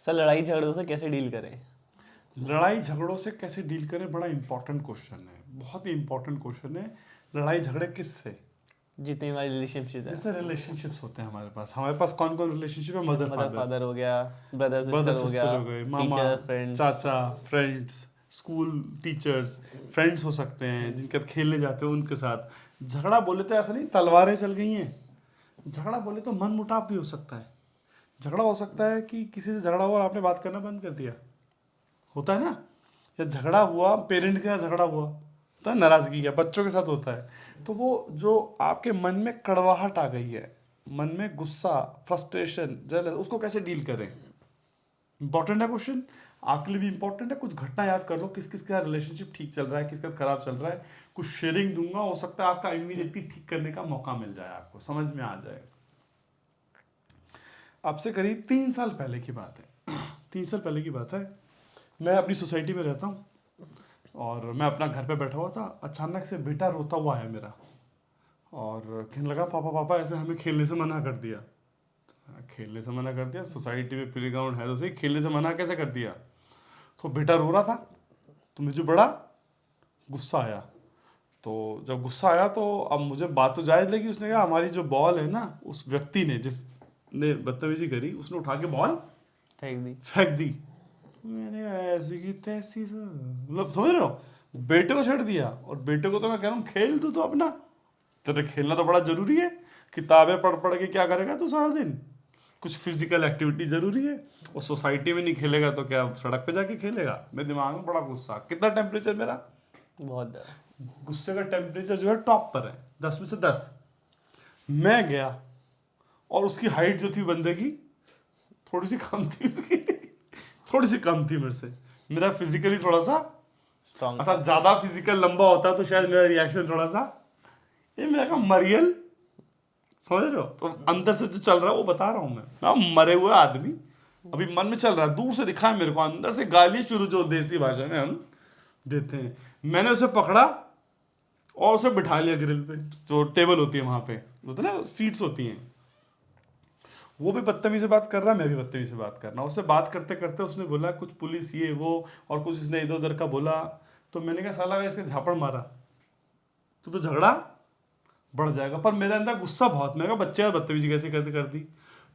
Sir लड़ाई झगड़ों से कैसे डील करें? लड़ाई झगड़ों से कैसे डील करें, बड़ा इंपॉर्टेंट क्वेश्चन है, बहुत ही इंपॉर्टेंट क्वेश्चन है। लड़ाई झगड़े किससे? जितनी हमारी रिलेशनशिप है, जैसे रिलेशनशिप्स होते हैं हमारे पास कौन कौन रिलेशनशिप है? मदर मदर फादर, फादर हो गया, ब्रदर ब्रदर सिस्टर हो गया, सिस्टर हो गए, मामा टीचर फ्रेंड्स। चाचा, फ्रेंड्स, स्कूल टीचर्स, फ्रेंड्स हो सकते हैं जिनके साथ खेलने जाते हैं उनके साथ। झगड़ा बोले तो ऐसा नहीं तलवारें चल गई हैं, झगड़ा बोले तो मन मुटाव भी हो सकता है। झगड़ा हो सकता है कि किसी से झगड़ा हुआ और आपने बात करना बंद कर दिया, होता है ना। या झगड़ा हुआ, पेरेंट के साथ झगड़ा हुआ, तो नाराजगी है, बच्चों के साथ होता है। तो वो जो आपके मन में कड़वाहट आ गई है, मन में गुस्सा, फ्रस्ट्रेशन, जल, उसको कैसे डील करें? इंपॉर्टेंट है क्वेश्चन, आपके लिए भी इंपॉर्टेंट है। कुछ घटना याद कर लो, किस किस का रिलेशनशिप ठीक चल रहा है, किसका खराब चल रहा है। कुछ शेयरिंग दूंगा, हो सकता है आपका इमीडिएटली ठीक करने का मौका मिल जाए, आपको समझ में आ जाए। आपसे करीब 3 साल पहले की बात है, 3 साल पहले की बात है। मैं अपनी सोसाइटी में रहता हूँ और मैं अपना घर पे बैठा हुआ था। अचानक से बेटा रोता हुआ है मेरा और कहने लगा, पापा पापा ऐसे हमें खेलने से मना कर दिया। खेलने से मना कर दिया? सोसाइटी में प्ले ग्राउंड है तो सही, खेलने से मना कैसे कर दिया? तो बेटा रो रहा था, तो मुझे बड़ा गुस्सा आया। तो जब गुस्सा आया तो अब मुझे बात तो जायज़ लगी। उसने कहा हमारी जो बॉल है ना, उस व्यक्ति ने जिसने बदतमीजी करी, उसने उठा के बॉल फेंक दी। मैंने कहा ऐसी की तैसी से, मतलब समझ रहे हो, बेटे को छेड़ दिया। और बेटे को तो मैं कह रहा हूँ खेल तू तो अपना, तेरे खेलना तो बड़ा जरूरी है। किताबें पढ़ पढ़ के क्या करेगा तू सारा दिन? कुछ फिजिकल एक्टिविटी जरूरी है। और सोसाइटी में नहीं खेलेगा तो क्या सड़क पे जाके खेलेगा? मेरे दिमाग में बड़ा गुस्सा। कितना टेम्परेचर मेरा? बहुत गुस्से का टेम्परेचर जो है टॉप पर है, 10 में से 10। मैं गया और उसकी हाइट जो थी बंदे की, थोड़ी सी कम थी उसकी, थोड़ी सी कम थी मेरे से। मेरा फिजिकली थोड़ा सा स्ट्रॉन्ग। अच्छा, ज्यादा फिजिकल लंबा होता तो शायद मेरा रिएक्शन थोड़ा सा, ये मेरा का मरियल, समझ रहे हो? तो अंदर से जो चल रहा है वो बता रहा हूँ मैं मरे हुए आदमी अभी मन में चल रहा है, दूर से दिखा है मेरे को, अंदर से गाली शुरू जो देसी भाषा में हम देते हैं। मैंने उसे पकड़ा और उसे बिठा लिया ग्रिल पे, जो टेबल होती है वहां पे, होता है ना सीट्स होती हैं। वो भी बदतमीजी से बात कर रहा है, मैं भी बदतमीजी से बात कर रहा हूँ। उससे बात करते करते उसने बोला कुछ पुलिस ये वो, और कुछ इसने इधर उधर का बोला। तो मैंने कहा साला इसके झापड़ मारा तो झगड़ा बढ़ जाएगा। पर मेरे अंदर गुस्सा बहुत, मैंने कहा बच्चे यार बदतमीजी कैसे कैसे कर दी।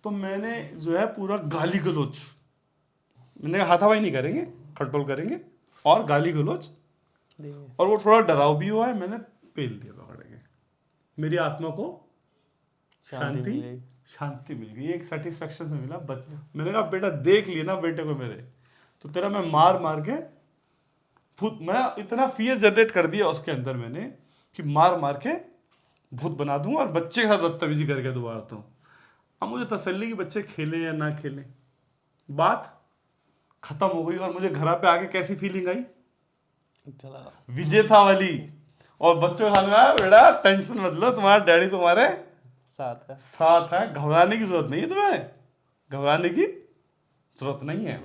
तो मैंने जो है पूरा गाली गलोच, मैंने कहा हाथापाई नहीं करेंगे, खटोल करेंगे और गाली गलोच। और वो थोड़ा डराव भी हुआ है, मैंने पेल दिया पकड़ के। मेरी आत्मा को शांति शांति मिल गई, एक सेटिस्फेक्शन से मिला। बच मैंने कहा बेटा देख लिया ना बेटे को मेरे, तो तेरा मैं मार मार के भूत, मैं इतना फियर जनरेट कर दिया उसके अंदर मैंने कि मार मार के भूत बना दूं और बच्चे के साथ बदतमीजी करके दोबारा। तो अब मुझे तसल्ली कि बच्चे खेलें या ना खेलें, बात खत्म हो गई। और मुझे घर पे आके कैसी फीलिंग आई? चला विजेता वाली। और बच्चों के साथ में आया, बेटा टेंशन मत लो, तुम्हारा डैडी तुम्हारे साथ है। साथ है, घबराने की जरूरत नहीं है तुम्हें, घबराने की जरूरत नहीं है।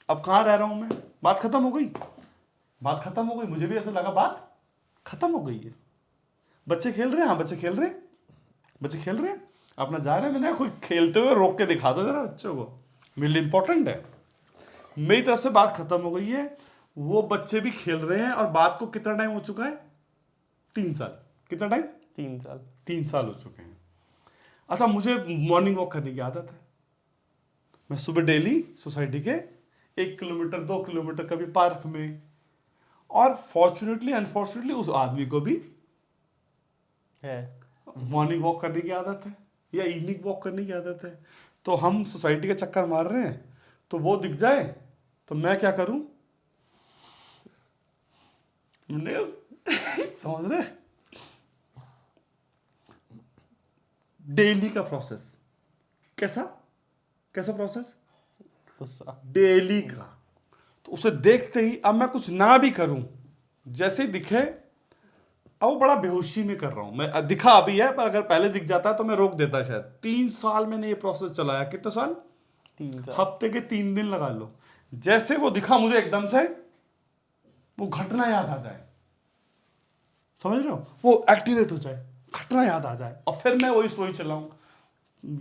अब कहाँ रह रहा हूं मैं? बात खत्म हो गई, बात खत्म हो गई। मुझे भी ऐसा लगा बात खत्म हो गई है। बच्चे खेल रहे हैं, हाँ बच्चे खेल रहे हैं, बच्चे खेल रहे हैं अपना जा रहे हैं। मैंने कोई खेलते हुए रोक के दिखा दो जरा बच्चों को, मेरे लिए इंपॉर्टेंट है। मेरी तरफ से बात खत्म हो गई है, वो बच्चे भी खेल रहे हैं। और बात को कितना टाइम हो चुका है? 3 साल। कितना टाइम? 3 साल। 3 साल हो चुके हैं। अच्छा, मुझे मॉर्निंग वॉक करने की आदत है। मैं सुबह डेली सोसाइटी के 1 किलोमीटर 2 किलोमीटर कभी पार्क में, और फॉर्चुनेटली अनफॉर्चुनेटली उस आदमी को भी है मॉर्निंग वॉक करने की आदत है या इवनिंग वॉक करने की आदत है। तो हम सोसाइटी के चक्कर मार रहे हैं, तो वो दिख जाए तो मैं क्या करूं? समझ रहे? डेली का प्रोसेस। कैसा कैसा प्रोसेस? गुस्सा। डेली का। तो उसे देखते ही अब मैं कुछ ना भी करूं, जैसे ही दिखे, अब वो बड़ा बेहोशी में कर रहा हूं मैं, दिखा अभी है पर अगर पहले दिख जाता है तो मैं रोक देता शायद। 3 साल मैंने ये प्रोसेस चलाया। कितने साल? 3 साल। हफ्ते के 3 दिन लगा लो। जैसे वो दिखा मुझे एकदम से वो घटना याद आ जाए, समझ रहे हो, वो एक्टिवेट हो जाए, घटना याद आ जाए, और फिर मैं वही स्टोरी चलाऊं।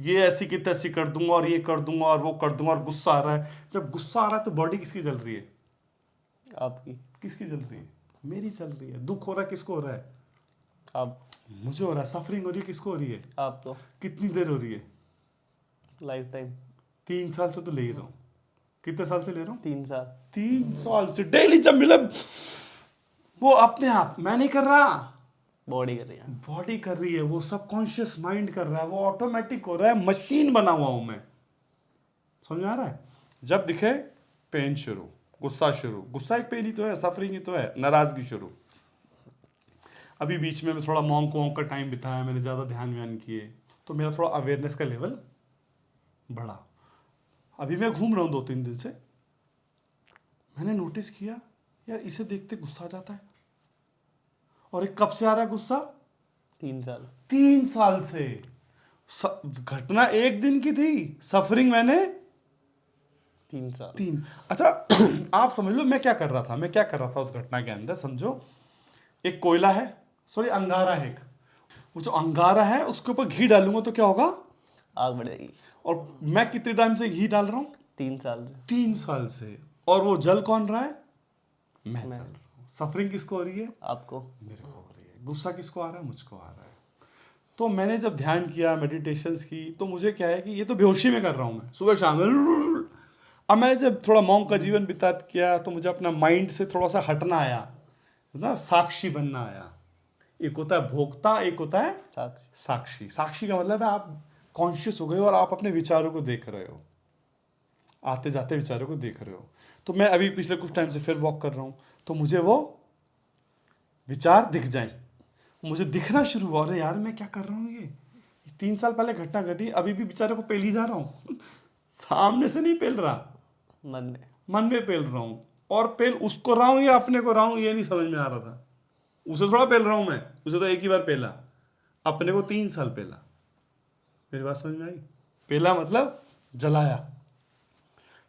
ये ऐसी की तैसी कर दूंगा और ये कर दूंगा और वो कर दूंगा, और गुस्सा आ रहा है। जब गुस्सा आ रहा है तो बॉडी किसकी जल रही है? आपकी। किसकी जल रही है? मेरी चल रही है। दुख हो रहा है किसको हो रहा है? आप। मुझे हो रहा है। सफरिंग हो रही है किसको हो रही है? आपको। कितनी देर हो रही है? Life time. 3 साल से तो ले ही रहा हूँ। कितने साल से ले रहा हूँ? 3 साल। 3 साल से डेली जब मिले वो अपने आप, मैं नहीं कर रहा, बॉडी कर रही है। बॉडी कर रही है, वो सबकॉन्शियस माइंड कर रहा है, वो ऑटोमेटिक हो रहा है। मशीन बना हुआ हूं मैं। समझ में आ रहा है? जब दिखे पेन शुरू, गुस्सा शुरू। गुस्सा एक पेन ही तो है, सफरिंग ही तो है, नाराजगी शुरू। अभी बीच में मैं थोड़ा मॉन्क वॉन्क का टाइम बिताया, मैंने ज़्यादा ध्यान व्यान किए, तो मेरा थोड़ा अवेयरनेस का लेवल बढ़ा। अभी मैं घूम रहा हूँ 2-3 दिन से, मैंने नोटिस किया यार इसे देखते गुस्सा आ जाता है। और एक कब से आ रहा है गुस्सा? 3 साल। 3 साल से। घटना एक दिन की थी, सफरिंग मैंने 3 साल। 3। अच्छा आप समझ लो मैं क्या कर रहा था, मैं क्या कर रहा था उस घटना के अंदर। समझो एक कोयला है, सॉरी अंगारा है एक, वो जो अंगारा है उसके ऊपर घी डालूंगा तो क्या होगा? आग बढ़ेगी। और मैं कितने टाइम से घी डाल रहा हूँ? 3 साल से। 3 साल से। और वो जल कौन रहा है? मैं जल रहा हूँ। सफरिंग किसको हो रही है? आपको। मेरे को हो रही है। गुस्सा किसको आ रहा है? मुझको आ रहा है। तो मैंने जब ध्यान किया, मेडिटेशंस की, तो मुझे क्या है कि ये तो बेहोशी में कर रहा हूँ मैं, सुबह शाम। अब मैंने जब थोड़ा मॉन्क का जीवन बितात किया तो मुझे अपना माइंड से थोड़ा सा हटना आया ना, साक्षी बनना आया। एक होता है भोक्ता, एक होता है साक्षी। साक्षी। साक्षी का मतलब है आप कॉन्शियस हो गए और आप अपने विचारों को देख रहे हो, आते जाते विचारों को देख रहे हो। तो मैं अभी पिछले कुछ टाइम से फिर वॉक कर रहा हूँ, तो मुझे वो विचार दिख जाए, मुझे दिखना शुरू हुआ, अरे यार मैं क्या कर रहा हूँ ये 3 साल पहले घटना घटी, अभी भी बेचारे को पेल ही जा रहा हूँ। सामने से नहीं पेल रहा, मन में पेल रहा हूँ। और पेल उसको रहा हूँ या अपने को रहा हूँ ये नहीं समझ में आ रहा था। उसे थोड़ा पेल रहा हूँ मैं, उसे तो एक ही बार पेला, अपने को 3 साल पेला। मेरी बात समझ में आई? पेला मतलब जलाया।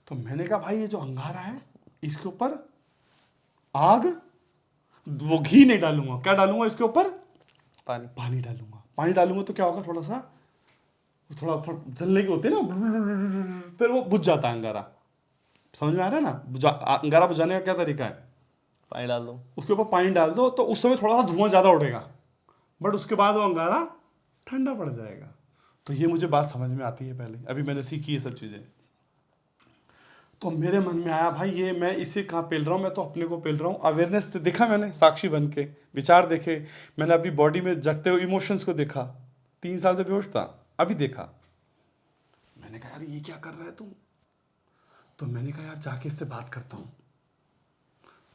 तो मैंने कहा भाई ये जो अंगारा है इसके ऊपर आग, वो घी नहीं डालूंगा, क्या डालूंगा इसके ऊपर? पानी डालूंगा। पानी डालूंगा तो क्या होगा? थोड़ा जलने के होते हैं ना, फिर वो बुझ जाता है अंगारा। समझ में आ रहा है ना? अंगारा बुझाने का क्या तरीका है? पानी डाल दो, उसके ऊपर पानी डाल दो तो उस समय थोड़ा सा धुआं ज़्यादा उठेगा, बट उसके बाद वो अंगारा ठंडा पड़ जाएगा। तो ये मुझे बात समझ में आती है पहले, अभी मैंने सीखी ये सब चीज़ें। तो मेरे मन में आया भाई ये मैं इसे कहाँ पेल रहा हूँ, मैं तो अपने को पेल रहा हूँ। अवेयरनेस से देखा मैंने, साक्षी बन के विचार देखे, मैंने अपनी बॉडी में जगते हुए इमोशंस को देखा। 3 साल से बेहोश था, अभी देखा। मैंने कहा यार ये क्या कर रहा है तू? तो मैंने कहा यार जाके इससे बात करता हूँ।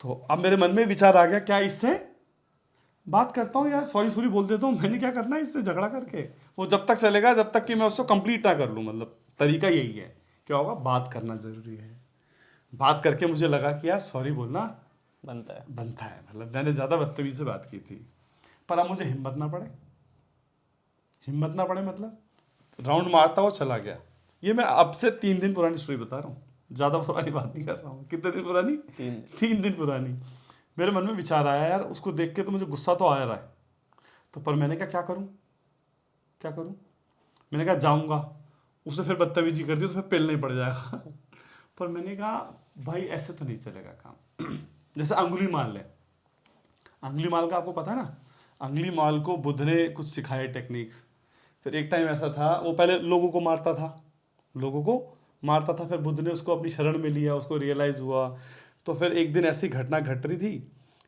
तो अब मेरे मन में विचार आ गया, क्या इससे बात करता हूँ यार, सॉरी बोल देता हूँ। मैंने क्या करना है इससे झगड़ा करके? वो जब तक चलेगा जब तक कि मैं उसको कंप्लीट ना कर लूँ। मतलब तरीका यही है, क्या होगा? बात करना ज़रूरी है। बात करके मुझे लगा कि यार सॉरी बोलना बनता है। मतलब मैंने ज़्यादा बदतमीजी से बात की थी, पर अब मुझे हिम्मत ना पड़े मतलब राउंड मारता हुआ चला गया। ये मैं अब से 3 दिन पुरानी स्टोरी बता रहा हूँ, ज़्यादा पुरानी बात नहीं कर रहा हूँ। कितने दिन पुरानी? 3 दिन पुरानी। मेरे मन में विचार आया यार उसको देख के तो मुझे गुस्सा तो आ रहा है, तो पर मैंने कहा क्या करूँ? मैंने कहा जाऊँगा, उसने फिर बदतमीजी कर दी तो फिर पेलना ही पड़ जाएगा। पर मैंने कहा भाई ऐसे तो नहीं चलेगा काम। जैसे अंगुलीमाल है, अंगुलीमाल का आपको पता है ना? अंगुलीमाल को बुद्ध ने कुछ सिखाए टेक्निक्स। फिर एक टाइम ऐसा था, वो पहले लोगों को मारता था, फिर बुद्ध ने उसको अपनी शरण में लिया, उसको रियलाइज़ हुआ। तो फिर एक दिन ऐसी घटना घट रही थी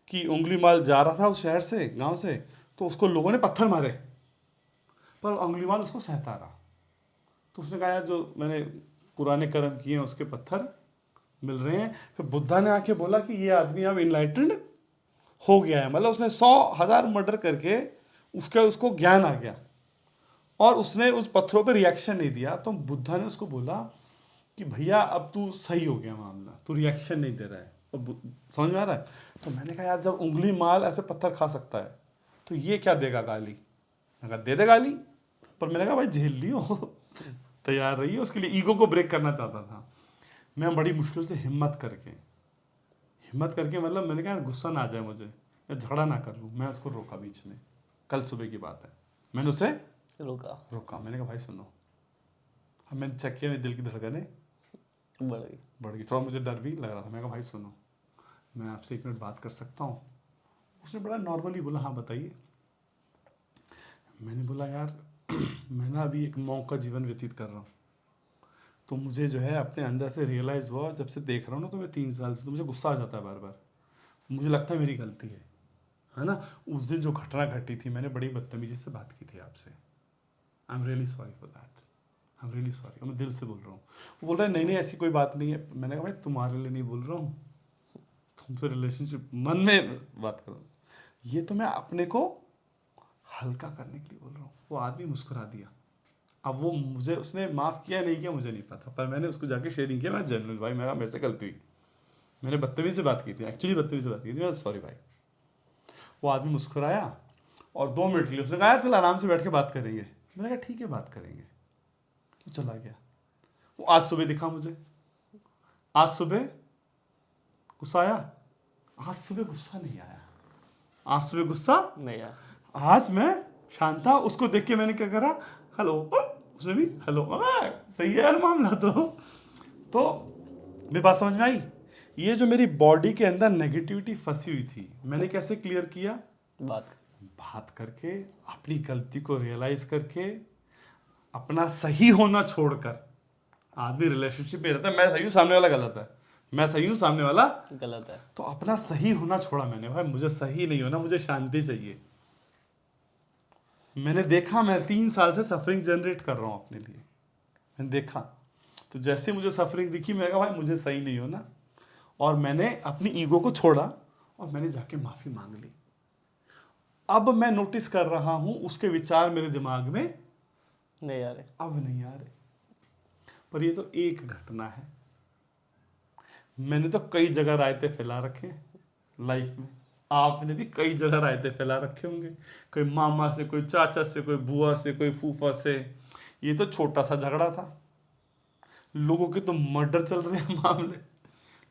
कि अंगुलीमाल जा रहा था उस शहर से, गांव से, तो उसको लोगों ने पत्थर मारे, पर अंगुलीमाल उसको सहता रहा। तो उसने कहा यार जो मैंने पुराने कर्म किए हैं उसके पत्थर मिल रहे हैं। फिर बुद्धा ने आके बोला कि ये आदमी अब इनलाइटेंड हो गया है, मतलब उसने 100,000 मर्डर करके उसको ज्ञान आ गया, और उसने उस पत्थरों पे रिएक्शन नहीं दिया। तो बुद्धा ने उसको बोला कि भैया अब तू सही हो गया मामला, तू रिएक्शन नहीं दे रहा है। और समझ में आ रहा है? तो मैंने कहा यार जब उंगली माल ऐसे पत्थर खा सकता है तो ये क्या देगा गाली? मैंने कहा दे दे गाली, पर मैंने कहा भाई झेल लियो। तैयार रहिए। उसके लिए ईगो को ब्रेक करना चाहता था मैं, बड़ी मुश्किल से हिम्मत करके मतलब मैंने कहा गुस्सा ना आ जाए मुझे या झगड़ा ना कर लूँ। मैं उसको रोका बीच में, कल सुबह की बात है, मैंने उसे रोका। मैंने कहा भाई सुनो, अब मैंने चेक किया, मेरे दिल की धड़कनें बढ़ गई। बढ़ गई, थोड़ा मुझे डर भी लग रहा था। मैं कहा भाई सुनो, मैं आपसे 1 मिनट बात कर सकता हूँ? उसने बड़ा नॉर्मली बोला हाँ बताइए। मैंने बोला यार मैं ना अभी एक मॉन्क का जीवन व्यतीत कर रहा हूँ, तो मुझे जो है अपने अंदर से रियलाइज़ हुआ, जब से देख रहा हूँ ना तो मैं 3 साल से, तो मुझे गुस्सा आ जाता है बार बार, मुझे लगता है मेरी गलती है ना। उस दिन जो घटना घटी थी, मैंने बड़ी बदतमीजी से बात की थी आपसे, I am really sorry for that, I am really sorry, मैं दिल से बोल रहा हूँ। वो बोल रहा है नहीं नहीं ऐसी कोई बात नहीं है। मैंने कहा भाई तुम्हारे लिए नहीं बोल रहा हूँ, तुमसे रिलेशनशिप मन में बात करो, ये तो मैं अपने को हल्का करने के लिए बोल रहा हूँ। वो आदमी मुस्कुरा दिया। अब वो मुझे, उसने माफ़ किया नहीं किया मुझे नहीं पता, पर मैंने उसको जाके शेयरिंग किया, मैं जेन्युइन भाई मेरे से गलती हुई, मैंने बदतमीजी से बात की थी, एक्चुअली बदतमीजी से बात की थी, मैं सॉरी भाई। वो आदमी मुस्कुराया और 2 मिनट के लिए उसने कहा यार चल आराम से बैठ के बात करेंगे। मैंने कहा ठीक है बात करेंगे। वो चला गया। वो आज सुबह दिखा मुझे, आज सुबह गुस्सा आया, आज सुबह गुस्सा नहीं आया, आज सुबह गुस्सा नहीं यार, आज मैं शांत था। उसको देख के मैंने क्या करा, हेलो, उसने भी हेलो, सही है यार मामला। तो मेरी बात समझ में आई। ये जो मेरी बॉडी के अंदर नेगेटिविटी फंसी हुई थी, मैंने कैसे क्लियर किया? बात करके, अपनी गलती को रियलाइज करके, अपना सही होना छोड़कर। आदमी रिलेशनशिप में रहता है, मैं सही हूँ सामने वाला गलत है, मैं सही हूँ सामने वाला गलत है। तो अपना सही होना छोड़ा मैंने। भाई मुझे सही नहीं होना, मुझे शांति चाहिए। मैंने देखा मैं 3 साल से सफरिंग जनरेट कर रहा हूँ अपने लिए, मैंने देखा। तो जैसे मुझे सफरिंग दिखी, मैंने कहा भाई मुझे सही नहीं होना, और मैंने अपनी ईगो को छोड़ा और मैंने जाके माफ़ी मांग ली। अब मैं नोटिस कर रहा हूँ उसके विचार मेरे दिमाग में नहीं आ रहे, अब नहीं आ रहे। पर ये तो एक घटना है, मैंने तो कई जगह रायते फैला रखे हैं लाइफ में। आपने भी कई जगह रायते फैला रखे होंगे, कोई मामा से, कोई चाचा से, कोई बुआ से, कोई फूफा से। ये तो छोटा सा झगड़ा था, लोगों के तो मर्डर चल रहे हैं मामले,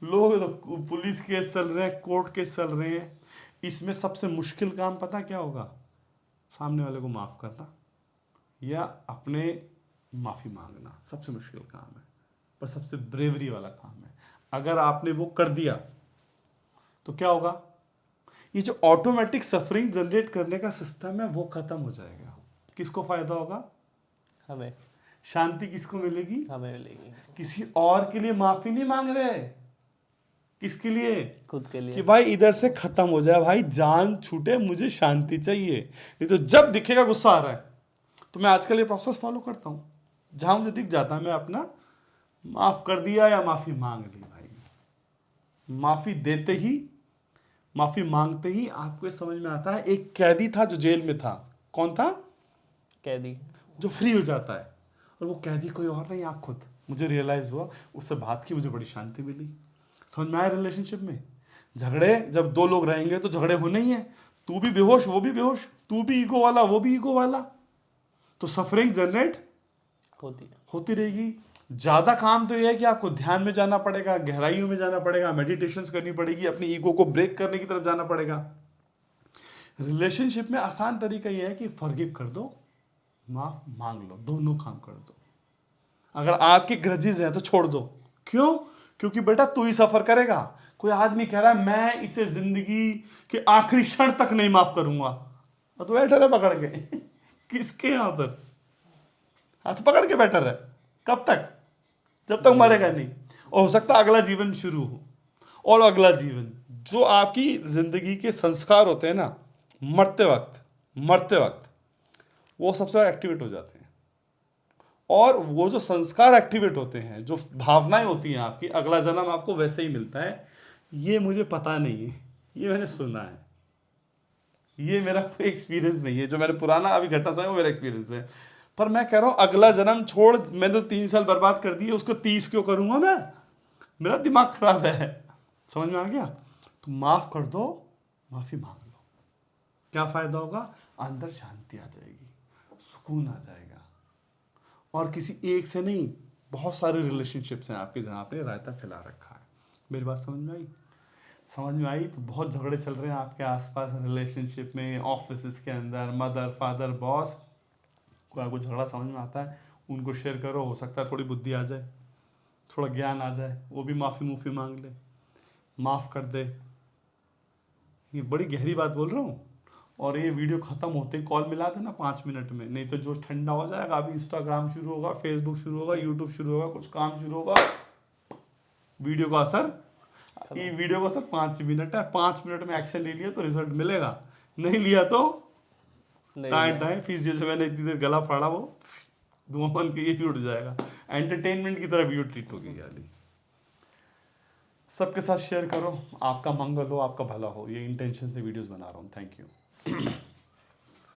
लोग तो पुलिस केस चल रहे हैं, कोर्ट केस चल रहे हैं। इसमें सबसे मुश्किल काम पता क्या होगा? सामने वाले को माफ़ करना या अपने माफ़ी मांगना, सबसे मुश्किल काम है, पर सबसे ब्रेवरी वाला काम है। अगर आपने वो कर दिया तो क्या होगा? ये जो ऑटोमेटिक सफरिंग जनरेट करने का सिस्टम है वो खत्म हो जाएगा। किसको फायदा होगा? हमें, शांति किसको मिलेगी? हमें मिलेगी। किसी और के लिए माफी नहीं मांग रहे, किसके लिए? खुद के लिए। कि भाई इधर से खत्म हो जाए, भाई जान छूटे, मुझे शांति चाहिए। नहीं तो जब दिखेगा गुस्सा आ रहा है, तो मैं आजकल ये प्रोसेस फॉलो करता हूँ। जहां मुझे दिख जाता है मैं अपना माफ कर दिया या माफी मांग ली। भाई माफी देते ही, माफी मांगते ही आपको ये समझ में आता है। एक कैदी था जो जेल में था, कौन था? कैदी। जो फ्री हो जाता है, और वो कैदी कोई और नहीं, आप खुद। मुझे रियलाइज हुआ, उससे बात की, मुझे बड़ी शांति मिली। समझ में आया? रिलेशनशिप में झगड़े जब 2 लोग रहेंगे तो झगड़े होने ही है, तू भी बेहोश वो भी बेहोश, तू भी ईगो वाला वो भी ईगो वाला, तो सफरिंग जनरेट होती रहेगी। ज्यादा काम तो यह है कि आपको ध्यान में जाना पड़ेगा, गहराइयों में जाना पड़ेगा, मेडिटेशंस करनी पड़ेगी, अपनी ईगो को ब्रेक करने की तरफ जाना पड़ेगा। रिलेशनशिप में आसान तरीका यह है कि फॉरगिव कर दो, माफ मांग लो, दोनों काम कर दो। अगर आपके ग्रजेस हैं तो छोड़ दो। क्यों? क्योंकि बेटा तू ही सफर करेगा। कोई आदमी कह रहा है मैं इसे जिंदगी के आखिरी क्षण तक नहीं माफ करूंगा, और तो बैठा रहे पकड़ के किसके यहां पर हाथ पकड़ के बैठा रहे? कब तक? जब तक मरेगा नहीं। और हो सकता है अगला जीवन शुरू हो, और अगला जीवन। जो आपकी जिंदगी के संस्कार होते हैं ना, मरते वक्त वो सबसे ज्यादा एक्टिवेट हो जाते हैं। और वो जो संस्कार एक्टिवेट होते हैं, जो भावनाएं होती हैं आपकी, अगला जन्म आपको वैसे ही मिलता है। ये मुझे पता नहीं है, ये मैंने सुना है, ये मेरा कोई एक्सपीरियंस नहीं है। जो मैंने पुराना अभी घटना सुना है वो मेरा एक्सपीरियंस है। पर मैं कह रहा हूँ अगला जन्म छोड़, मैंने तो 3 साल बर्बाद कर दिए, उसको 30 क्यों करूंगा मैं? मेरा दिमाग खराब है। समझ में आ गया? तो माफ कर दो, माफी मांग लो। क्या फायदा होगा? अंदर शांति आ जाएगी, सुकून आ जाएगा। और किसी एक से नहीं, बहुत सारे रिलेशनशिप्स हैं आपके जहाँ आपने रायता फैला रखा है। मेरी बात समझ में आई? समझ में आई? तो बहुत झगड़े चल रहे हैं आपके आसपास रिलेशनशिप में, ऑफिस के अंदर, मदर फादर बॉस, कोई आपको झगड़ा समझ में आता है, उनको शेयर करो, हो सकता है थोड़ी बुद्धि आ जाए, थोड़ा ज्ञान आ जाए, वो भी माफ़ी मांग ले, माफ़ कर दे। ये बड़ी गहरी बात बोल रहा हूँ। और ये वीडियो ख़त्म होते ही कॉल मिला देना 5 मिनट में, नहीं तो जो ठंडा हो जाएगा। अभी इंस्टाग्राम शुरू होगा, फेसबुक शुरू होगा, यूट्यूब शुरू होगा, कुछ काम शुरू होगा, वीडियो का असर, ये वीडियो का असर 5 मिनट है। 5 मिनट में एक्शन ले लिया तो रिजल्ट मिलेगा, नहीं लिया तो नहीं टाइम यार। Time fees. जैसे मैंने इतनी देर गला फाड़ा, वो धुआं बन के ये भी उठ जाएगा। एंटरटेनमेंट की तरह वीडियो ट्रीट होगी गाली। सबके साथ शेयर करो, आपका मंगल हो, आपका भला हो, ये इंटेंशन से वीडियोस बना रहा हूँ। Thank you.